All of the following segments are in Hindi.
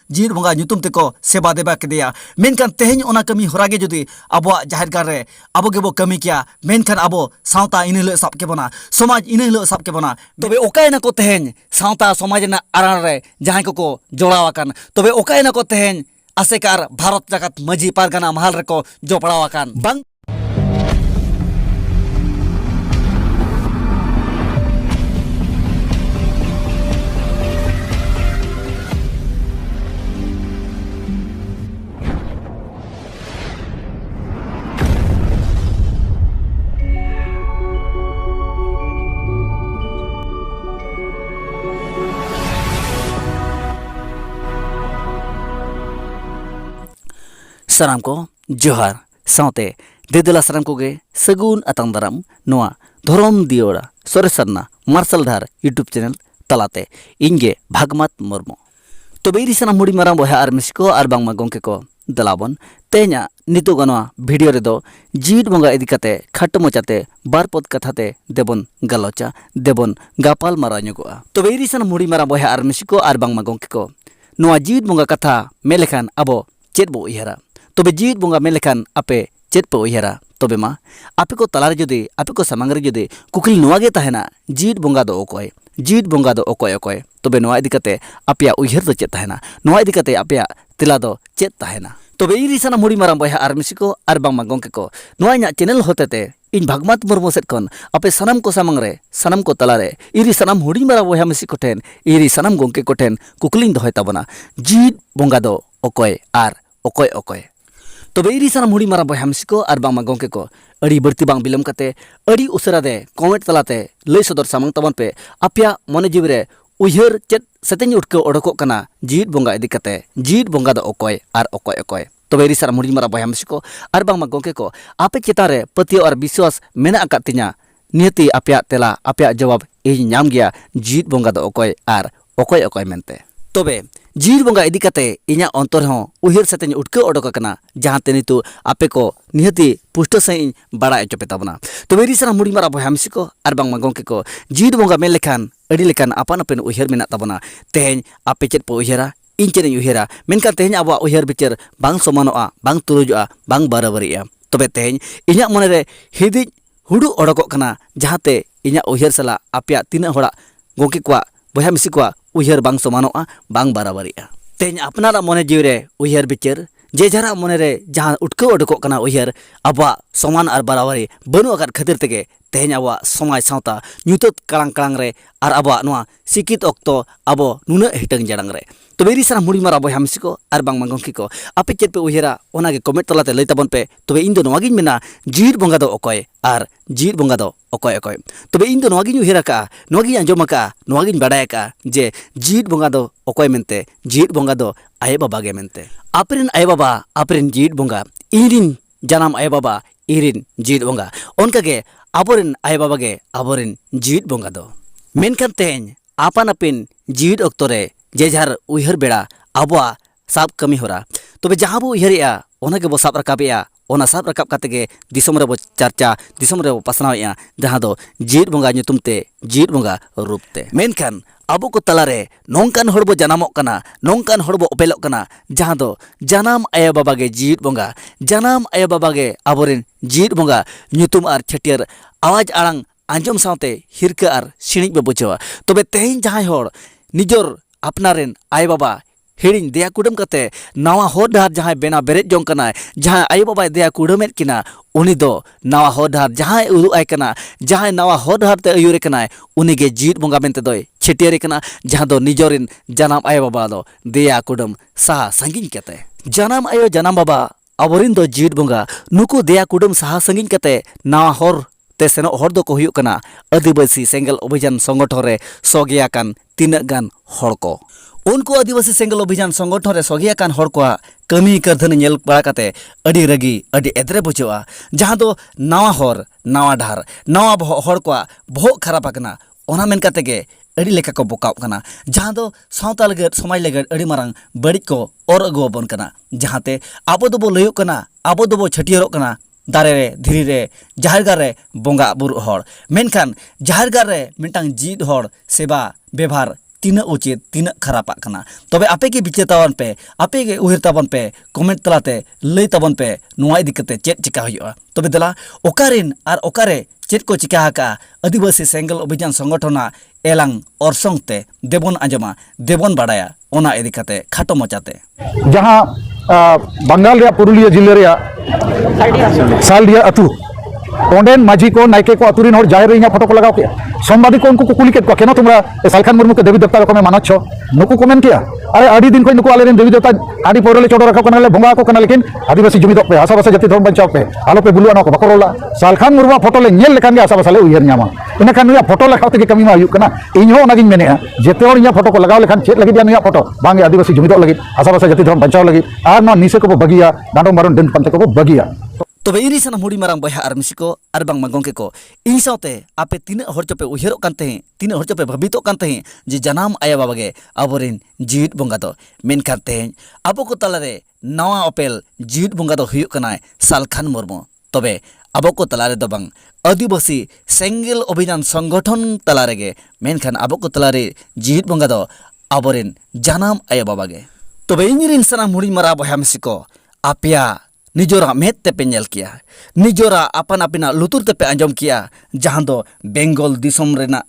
जीर बंगा nyutum teko seba deba kedia menkan tehny ona kami horage jodi abo jahir gar re abo gebo kami kia menkan abo sauta inhilo sab kebona somaj inhilo sab kebona tobe okaina ko tehny sauta somaj na aran re jahan ko jorawakan tobe okaina ko tehny asekar bharat jagat maji pargana mahal reko joparawakan bang साराम को जोहार साउते देदला साराम को गे सगुन अतंग दाराम नोआ धरम दियोड़ा सोरेसरना मार्शल धार यूट्यूब चैनल तलाते इंगे भागमत मुर्मू तो बेरी सना मुड़ी मारा बहा आर मिसको आर बांगमा गोंके को दलाबन तेना नितो गनवा वीडियो रे दो जीत बंगा इदी कते खट्टो मचाते बार पद कथाते देबन गलोचा देबन गापाल माराñoगोआ तो बेरी सना मुड़ी मारा बहा आर मिसको आर बांगमा गोंके को नोआ जीत बंगा कथा मेलेखान अबो चेत बो इहरा तबे जीत बंगा मेलेखान आपे चेत पे उयहरा तबे मा आपे को तलारे जुदि आपे को सामांग रे जुदि कुकली नोआ गे ताहेना जीत बंगा दो ओकोय जीत बंगा दो ओकोय ओकोय तबे नोआ इदी कते आपया उयहर दो चेत ताहेना नोआ इदी कते आपया तिला दो चेत ताहेना तबे इरिसाना मुड़ी माराम बहा आरमिसिको आर बांगमा गोंके को नोआ इᱧᱟᱜ चैनल होतेते इन भागमत मुर्मू सेट खन आपे सनम को सामांग रे सनम को तलारे इरी सनम हुडी मारा बहा मिसि को ठेन इरी सनम गोंके को ठेन कुकलिन दोहय ताबना जीत बंगा दो ओकोय आर ओकोय ओकोय तबे इरी साना मुड़ी मारा बहा मिसको आर बांगमा गोंके को अड़ी बर्ती बांग बिलम कते अड़ी उसरा दे कमेंट तलाते लई सदर सामंग तबन पे आपया मने जीव रे उयहर चेत सतेñ उठको ओडको कना जीत बंगा इदी कते जीत बंगा दो ओकोय आर ओकोय ओकोय तबे इरी साना मुड़ी मारा बहा मिसको आर बांगमा गोंके को आपे चेतारे पतियो और विश्वास मेना अकातिnya नियति आपया तेला आपया जवाब इñ नाम गया जीत बंगा दो ओकोय आर ओकोय ओकोय मेनते तबे जीत बंगा इदी कते इñा अंतर हो उहिर सतेñ उठको ओडक कना जहाते नितु आपे को निहति पुष्ट सही बड़ा एचोपे ताबना तो बेरी सना मुड़ी मारा बहा मिसको आर बांगमा गोंके को जीत बंगा मेन लेखान अड़ी लेखान आपन आपन उहिर मेना ताबना तेहेñ आपे चेत पे उहिरा इन चेन उहिरा मेनका तेहेñ आबो उहिर बिचार बांग समानोआ बांग तुरुजोआ बांग बाराबारिया तबे तेहेñ इñा मने रे हिदि हुडु ओडक कना जहाते इñा उहिर सला आपया तिना होड़ा गोंके को बहा मिसि को उहिर बांग समानोआ बांग बाराबारिया तेहेñ अपनारा मने जीव रे उहिर बिचार जे जरा मने रे जहां उठको ओडको कना उहिर आबा समान आर बाराबारी बनु आकार खातिर तेगे तेहेñ आबा समाज सावता ᱧᱩᱛᱟᱹᱛ कालांग कालांग रे आर आबा नोआ सिकित अक्तो आबो नुना हिटंग जड़ांग रे तो बेरी सारा मुड़ी मारा बहा मिसको आर बांग मांगोंकी को आपे चेत पे उहिरा ओनागे कमेंट तलाते लई ताबन पे तबे इन दो नोवागिन मेना जीत बंगा दो ओकोय आर जीत बंगा दो ओकोय ओकोय तबे इन दो नोवागिन उहिरा का नोवागिन अंजोम का नोवागिन बाडाय का जे जीत बंगा दो ओकोय मेनते जीत बंगा दो आय बाबा गे मेनते आपरेन आय बाबा आपरेन जीत बंगा इरिन जानम आय बाबा इरिन जीत बंगा ओनका गे आबोरेन आय बाबा गे आबोरेन जीत बंगा दो मेनखान तेहेñ आपन आपिन जीत अक्तरे जेजार उयहर बेड़ा आबोआ साब कमी होरा तबे जहां बो उयहरिया ओनागे बो साब रकाबिया ओना साब रकाब कातेगे दिसम रे बो चर्चा दिसम रे बो पसनावया जहां दो जीत बंगा ᱧᱩᱛᱩᱢते जीत बंगा रूपते मेनखान आबो को तलारे नोंकान हड़बो जनामोक कना नोंकान हड़बो ओपेलोक कना जहां दो जनाम आया बाबा गे जीत बंगा जनाम आया बाबा गे आबोरेन जीत बंगा ᱧᱩᱛᱩᱢ आर छटियर आवाज आड़ांग आंजम सावते हिरका आर सिणिज बे बुझावा तबे तेहेñ जहां हड़ निजोर अपनारेन आय बाबा हिड़िन दया कुडम कते नवा हर डार जहां बेना बेरेज जों कना जहां आय बाबा दया कुडमेत किना उनी दो नवा हर डार जहां उदु आय कना जहां नवा हर डार ते अयुरे कना उनी गे जीत बंगा मेनते दोय छेटियर कना जहां दो निजोरिन जनाम आय बाबा दो दया कुडम साहा संगिन कते जनाम आयो जनाम बाबा अबोरिन दो जीत बंगा नुकु दया कुडम साहा संगिन कते नवा हर ते सेनो हर दो को हुयुक कना आदिवासी सेंगल अभियान संगठन रे सोगियाकान तीना गान हड़ को उनको आदिवासी सेंगल अभियान संगठन रे सोगियाकान हड़ को कमी करधन नेल बड़ा काते अडी रगी अडी एदरे बुझवा जहां दो नवा हर नवा ढार नवा हड़ को बहुत खराब आकना ओना मेन काते गे अडी लेका को बोकाव कना जहां दो सावता लगे समाज लगे अडी मारंग बड़ी को और अगुबन कना जहांते आबो दो बो लयुक कना आबो दो बो छटियरोक कना दारे रे धीरी रे जाहरगार रे बोंगा बुरु हड़ मेनखान जाहरगार रे मिटांग जीत हड़ सेवा व्यवहार तीना उचित तीना खरापा कना तबे आपे के बिचे तावन पे आपे के उहिर तावन पे कमेंट तलाते लई तावन पे नोआ इदी कते चेत चिका हुआ तबे दला ओकारिन आर ओकारे चेत को चिका हाका आदिवासी सेंगल अभियान संगठना एलांग औरसंगते देबन आंजमा देबन बाडाया ओना इदी कते खाटो मचाते जहां बंगाल रे पुरुलिया जिले रे सालडिया अतु ओंडेन माझी को नायके को अतुरिन और जाहिर रे फोटो को लगाओ के संवादी को उनको कुली के केनो तुमरा सालखान मुर्मू के देवी देवता को मानत छो नुकु कमेंट किया अरे आदि दिन को नुकु आले देवी देवता आदि पोरले चोडो रखा को नाले भंगा को कना लेकिन आदिवासी जुमिद पे आसाबासा जाति धर्म बचाव पे आलो पे बुलुआ को बकरोला सालखान मुर्मू फोटो ले नेल लेखान के आसाबासा ले उयर न्यामा इना खान नुया फोटो लगाओ ते कमी मा हुयु कना इन हो नागिन मेने जेते और इया फोटो को लगाओ लेखान चेत लगी नुया फोटो बांगे आदिवासी जुमिद लगी आसाबासा जाति धर्म बचाव लगी आर नो निसे को बगिया दांडो मारन दिन पंते को बगिया तबे इनी सना मुड़ी मारांग बहा आर मिसिको आर बांग मांगोंके को इन साउते आपे तीन हर चोपे उहिरो कानते तीन हर चोपे भबितो कानते जे जनाम आया बाबागे अबोरिन जीवित बंगा दो मेन कानते अबो को तलारे नवा अपेल जीवित बंगा दो हुयु कनाय सालखान मुर्मू तबे अबो को तलारे दो बांग आदिवासी सेंगेल अभियान संगठन तलारेगे मेनखान अबो को तलारे जीवित बंगा दो अबोरिन जनाम आया बाबागे तबे इनिरिन सना मुड़ी मारा बहा मिसिको आपिया निजोरा मेद तेपे नेल किया निजोरा अपन अपना लुतुर तेपे आंजम किया जहां दो बेंगल दिसोम रेना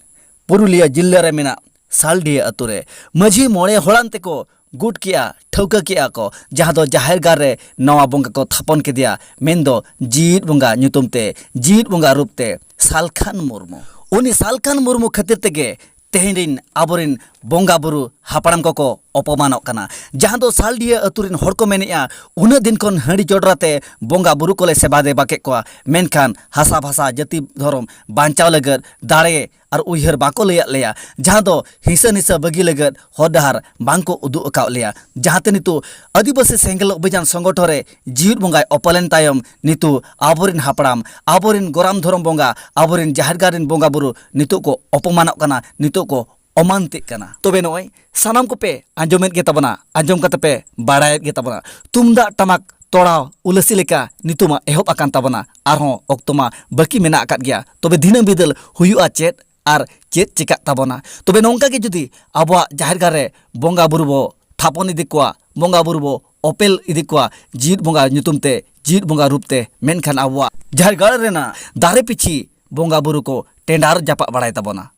पुरुलिया जिले रे मेना सालडिया अतुरे मझी मोड़े होड़ान तेको गुट किया ठौका किया को जहां दो जाहिर गार रे नवा बंगा को थापन के दिया मेन दो जीत बंगा नुतुमते जीत बंगा रूपते सालखान मुर्मू उनी सालखान मुर्मू खातिर तेगे तेहरिन आबोरिन बंगा बुरु हापड़ाम को अपमानक कना जहां दो सालडिया अतुरिन हर को मेनेया उन दिन खन हड़ी चोडराते बंगा बुरु कोले सेबा देबा के को मेनखान हासा भाषा जाति धर्म बांचाव लगत दाड़े और उहर बाको लेया लेया जहां दो हिंसा निसा बगी लगत हरडार बांको उदु अकाव लेया जहां ते नितु आदिवासी सेंगल अभियान संगठन रे जीवित बंगाय अपलेन तायम नितु आबोरिन हापड़ाम आबोरिन गोराम धर्म बंगा आबोरिन जाहिरगारिन बंगा बुरु नितु को अपमानक कना नितु को अमानतिक कना तबे नय सानाम को पे आंजमेत गे तबना आंजम कते पे बाड़ायत गे तबना तुमदा टमाक तोड़ाव उलसी लेका नितुमा एहब आकान तबना आरहों अक्तोमा बाकी मेना आकात गया तबे दिनम बिदल हुयुआ चेत आर चेत चिका तबना तबे नोंका के जुदी आबवा जाहिर गार रे बंगा बुरु बो थापन इदि कोआ बंगा बुरु बो ओपेल इदि कोआ जीत बंगा नुतुमते जीत बंगा रूपते मेनखान आबवा जाहिर गार रेना दारे पिछि बंगा बुरु को टेंडार जापा बाड़ाय तबना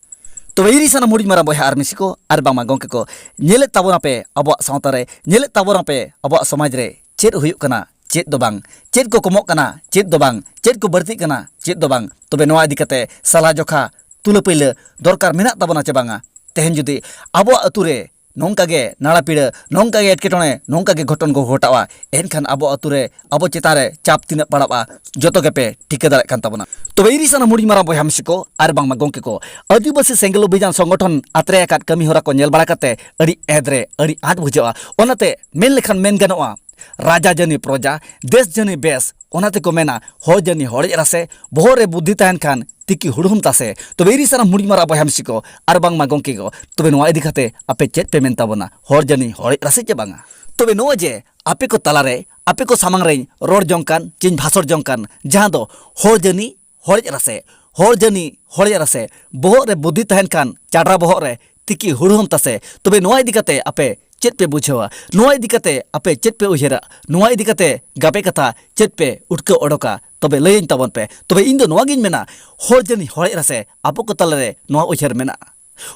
तो इरी सना मुड़ी मारा बहा आर मिसिको आर बामा गोंके को नेले ताबोना पे अबो सावता रे नेले ताबोना पे अबो समाज रे चेत हुयुक कना चेत दो बांग चेत को कमोक कना चेत दो बांग चेत को बढ़ती कना चेत दो बांग तबे नोआ इदी कते सला जोखा तुला पहिले दरकार मेना ताबोना चे बांगा तेहन जुदी अबो अतुरे नोंका गे नाड़ा पीड़ा नोंका गे एटकेटोने नोंका गे घटन को घटावा एनखान अबो अतुरे अबो चेतारे चाप तिना पड़ाबा जतो के पे टिके दाड़े कान ताबोना तबे इरी सना मुड़ी मारा बहा मिसिको आर बांग गोंके को आदिवासी सेंगल अभियान संगठन आत्रे आकात कमी होरा को नेल बाड़ा कते अड़ी एदरे अड़ी आट बुझावा ओनाते मेन लेखान मेन गनोआ राजा जनी प्रजा देश जनी बेस ओनाते को मेना हो जनी होड़े रासे बोहरे बुद्धि तहन खान तिकी हुड़ुम तासे तबे इरी सना मुड़ी मारा बहा मिसिको आर बांग मा गोंके को तबे नोआ इदी खाते आपे चेत पे मेन ताबोना होर जनी होड़े रासे चे बांगा तबे नोआ जे आपे को तलारे आपे को सामांग रे रोड जंकान चिन भाषण जंकान जहां दो होर जनी होड़े रासे होर जनी होड़े रासे बोहरे बुद्धि तहन खान चाडरा बोहरे तिकी हुड़ुम तासे तबे नोआ इदी खाते आपे चेत पे बुझावा नोआ इदी काते आपे चेत पे उहेरा नोआ इदी काते गाबे कथा चेत पे उठके ओडोका तबे लयन ताबन पे तबे इन दो नोआ गिन मेना होर जनी होड़े रासे आपो को तलरे नोआ उहेर मेना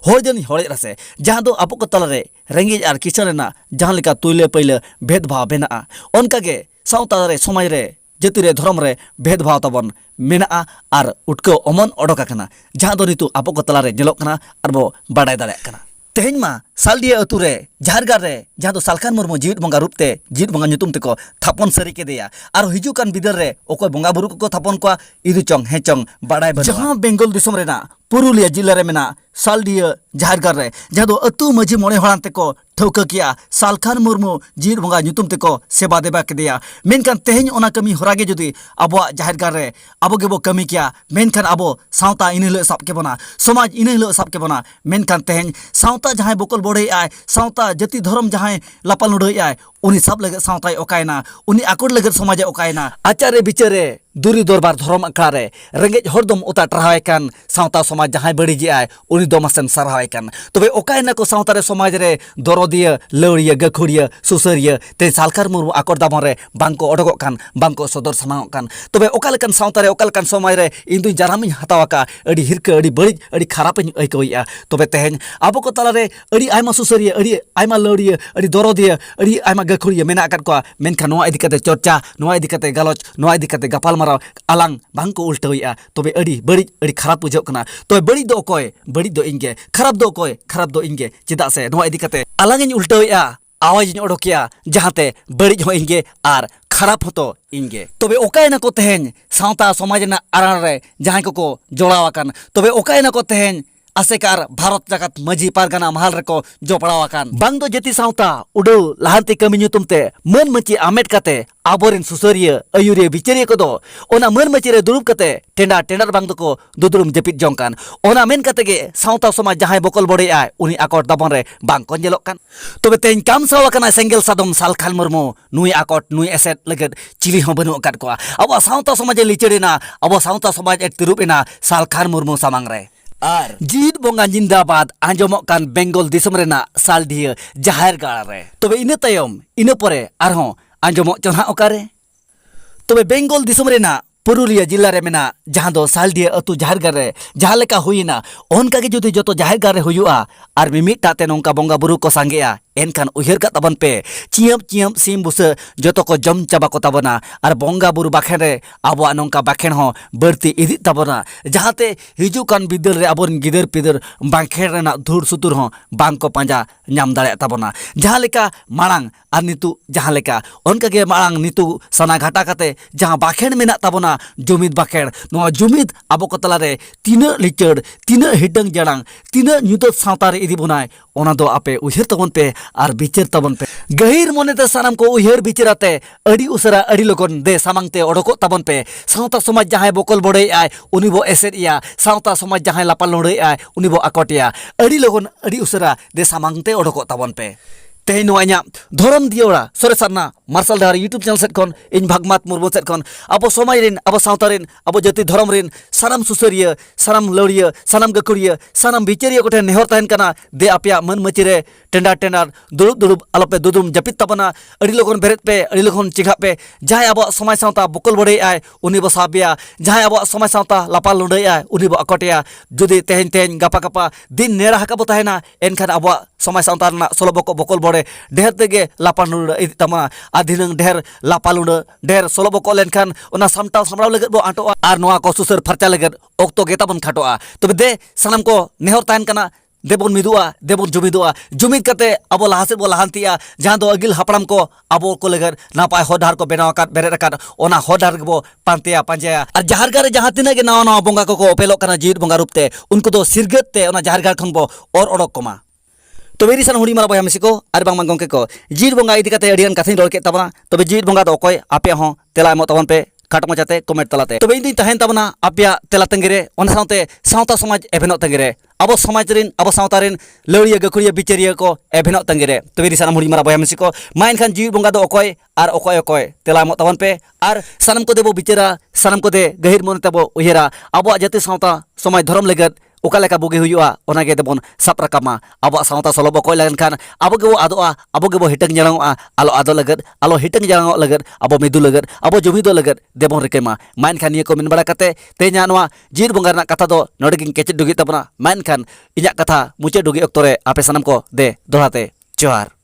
होर जनी होड़े रासे जहां दो आपो को तलरे रेंगेज आर किसान रेना जहां लेका तुइले पहिले भेदभाव बेना ओनका गे सावता रे समाज रे जाति रे धर्म रे भेदभाव ताबन मेना आर उठके अमन ओडोका कना जहां दो नितु आपो को तलारे जेलोक कना आर बो बाडाय दाड़े कना तेहन मा सालडिया अतुरे झारगार रे जहां दो सालखान मुर्मू जीवित बंगा रूपते जीवित बंगा नुतुम तेको थापन सरी के दिया आर हिजुकान बिदर रे ओको बंगा बुरु को थापन को इदु चंग हे चंग बाडाय बन जहां बेंगल दिसम रेना पुरुलिया जिले रे मेना सालडिया झारगार रे जहां दो अतु मजी मोणे होड़ान तेको ठौका किया सालखान मुर्मू जीवित बंगा नुतुम तेको सेवा देबा के दिया मेनखान तेहन ओना कमी होरागे जुदी अबो झारगार रे अबो गेबो कमी किया मेनखान अबो सावता इनहिलो साब के बना समाज इनहिलो साब के बना मेनखान तेहन सावता जहां बोकल बोड़े आय सावता जाति धर्म जहां लापाल लुढ़ई आय uni sab lagat sautai okaina, uni akur lagat somaje okaina, acare bicare duri dorbar dhorom akra re rengej hordom uta trahaikan sauta somaj jahai badi ji ai uni domasen sarhaikan tobe okaina ko sauta re somaj re dorodia leuria gakhuria susaria te salkar murmu akor damon re bangko odogok kan bangko sodor samangok kan tobe okalekan sauta re okalekan somaj re indu jaramiñ hatawaka adi hirka adi badi adi kharapiñ aikoia tobe teheng abo ko tala re adi aima susaria adi aima leuria adi dorodia adi aima gakhuria mena akat ko menkan noa idikate chorcha noa idikate galoch noa idikate gapal alang bangko ultawia tobe adi badi adi kharap bujok kana tobe badi do okoy badi do inge kharap do okoy kharap do inge cheda se noa idikate alangin ultawia awaj in odokia jahate badi ho inge ar kharap hoto inge tobe okaina ko teheng sauta somaj na aran re jahan ko jorawakan tobe okaina ko teheng asekar Bharat jagat maji pargana mahal reko joparawakan bang do jeti sauta udu lahanti kami nyutumte men maci amet kate aborin susaria ayure bicaria kodo ona men maci re durup kate tenda bang doko dudurum jepit jongkan ona men kate ge sauta somaj jahai bokol bode ai uni akot dabon re bang kon jelokkan tobe tein kam sawakana senggel sadom salkhan murmu nui akot nui eset leget cili ho banu akat ko abo sauta somaj licerina abo sauta somaj et tirupina salkhan murmu samang re ar jid bonga jindabad anjomok kan Bengal disum rena saldia jahar galare tobe ina tayom ina pore arho anjomok chonha okare tobe Bengal disum rena Purulia jilla re mena jahan do saldia atu jahar gare jahan leka huina onka ge jodi joto jahar gare huyua ar mimit tate nongka bonga buru ko sangea enkan uher ka taban pe ciam sim busa joto ko jom chaba ko tabana ar bonga buru bakhen re abo anongka bakhen ho berti idi tabana jahate hijukan bidel re abon gider pider bangkhen rena dhur sutur ho bangko panja nyam dare tabana jahaleka marang ar nitu jahaleka onka ge marang nitu sana ghata kate jaha bakhen mena tabana jumid bakhen no jumid abo ko talare tina lichard tina hidang jarang tina nyutot sautare idi bunai ona do ape uher tabon pe ar bicer tabon pe gahir monete sanam ko uher bicerate adi usara adi logon de samangte odoko tabon pe sauta somaj jahai bokol bodai ai unibo eset ia sauta somaj jahai lapal lodai ai unibo akotia adi logon adi usara de samangte odoko tabon pe teh noanya dhorom diora soresarna marshal dhar YouTube channel set kon in bhagmat murmu set kon abo somai rin abo sauta rin abo jati dhorom rin sanam susaria sanam lauria sanam gakuria sanam bicaria ko ten nehor tahen kana de apya man machire tenda durup alope dudum japit tabana adi logon beret pe adi logon chingha pe jai abo somai sauta bokol bodai ai uni bo sabia jai abo somai sauta lapal lodai ai uni bo akotia jodi tehen gapa din nera hakabo tahena enkan abo somai sauta na solo bokol bodai deher tege lapan tama adhinang deher lapalunda deher solo bokol enkan ona samtaw leget bo anto ar noa ko susur pharcha leget okto geta bon khatoa tobe de sanam ko nehor tahen kana debon midua debon jumid kate abo lahase bo lahantia jahan do agil hapram ko abo ko leger napai hodhar ko benawakat beret akat ona hodhar bo panjaya ar jahar gare jahan tina ge nawa bonga ko opelok kana jid bonga rupte unku do sirgat te ona jahar gar khong bo or odok koma tobe risan hudi mara boya mesiko ar bang mangong ko jid bonga idi kate adian kathin rol ke tabana tobe jid bonga do koy ape ho tela emo tabon pe katok macate comment talate tobe indi tahen tabana apya tela tengere ona saute sauta somaj ebenok tengere abo somaj rin abo sauta rin leuria gakuria bicaria ko ebenok tengere tobe risan hudi mara boya mesiko main khan jid bonga do okoy ar okoy tela emo tabon pe ar sanam ko debo bicara sanam ko de gahir mon tabo uhera abo jati sauta somaj dhorom legat ukaleka bugi huyua onage debon saprakama abo sauta solo bokoy lagan kan abo ge adoa abo ge hitang jalangoa alo ado lagat alo hitang jalango lagat abo midu lagat abo jumido lagat debon rekema main kan ye ko min barakate tenya noa jid bongarna kata do nodeging kecet dugi tabna main kan inyak kata muce dugi oktore ape sanam ko de dohate johar